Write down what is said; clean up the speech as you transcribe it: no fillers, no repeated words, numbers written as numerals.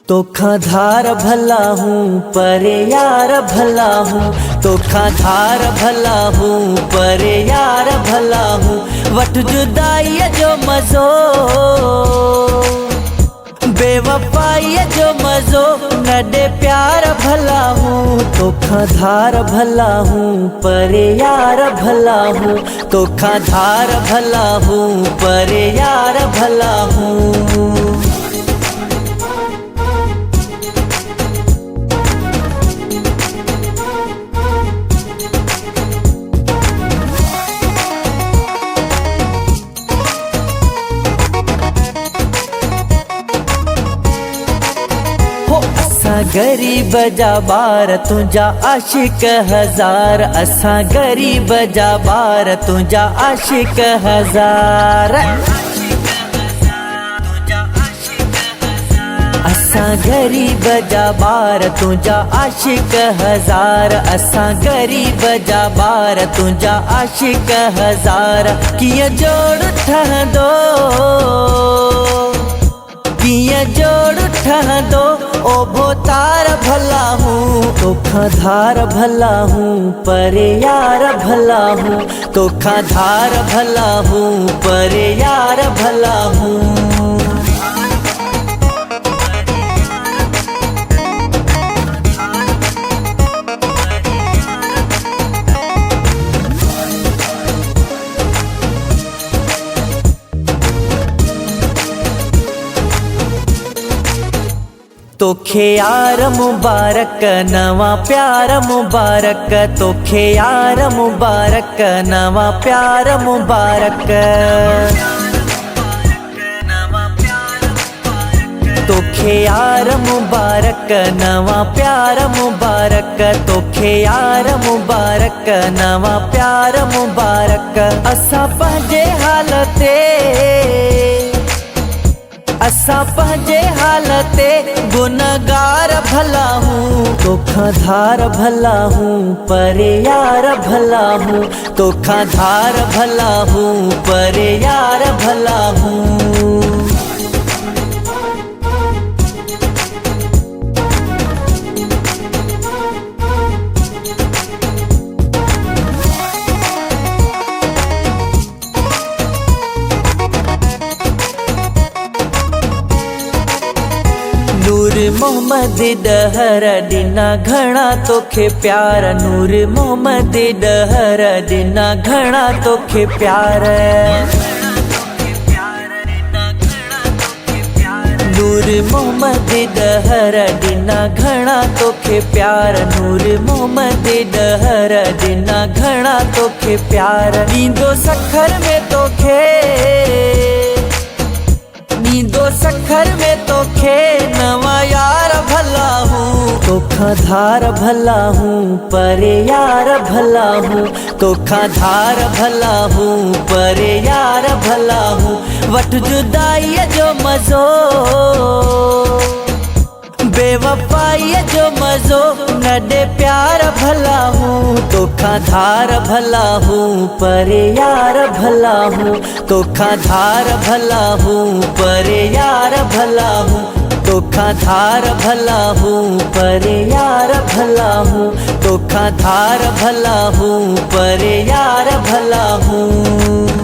धोखाधार भला हूँ पर यार भला हूँ, धोखाधार भला हूँ पर यार भला हूँ। वट जुदाई जो मज़ो, बेवफाई जो मज़ो, नडे प्यार भला हूँ। धोखाधार भला हूँ पर यार भला हूँ, धोखाधार भला हूँ पर यार भला हूँ। गरीब जा बार तुझा आशिक हजार, असा गरीब जा बार तुझा आशिक हजार। असा गरीब जा बार तुझा आशिक हजार, असा गरीब जा बार तुझा आशिक हजार। किया जोड़ ठहंदो, किया जोड़ ठहंदो, ओ भोतार भला हूँ। धोखाधार भला हूँ पर यार भला हूँ, धोखाधार भला हूँ पर यार भला हूँ। तोखे यार मुबारक नवा प्यार मुबारक, तोखे यार मुबारक नवा प्यार मुबारक। तोखे यार मुबारक नवा प्यार मुबारक, तोखे यार मुबारक नवा प्यार मुबारक। असा पंहिंजे हालते, असा पंहिंजे हालते गुनहगार भला हूँ। धोखाधार भला हूँ पर यार भला हूँ, धोखाधार भला हूँ पर यार भला हूँ। नूर मोहम्मद डहर दिना घणा तोखे प्यार, नूर मोहम्मद डहर दिना घणा तोखे प्यार। नूर मोहम्मद डहर दिना घणा तोखे प्यार, नूर मोहम्मद डहर दिना घणा तोखे प्यार। नींदो सखर में तोखे, नींदो सखर में तोखे नवा यार भला हूँ। धोखाधार भला हूँ पर यार भला हूँ, धोखाधार भला हूँ पर यार भला हूँ। वट जुदाई जो मज़ो, बेवफाई जो मज़ो, नडे प्यार भला हूँ। धोखाधार भला हूँ पर यार भला हूँ, धोखाधार भला हूँ पर यार भला हूँ। धोखाधार भला हूँ पर यार भला हूँ, धोखाधार भला हूँ पर यार भला हूँ।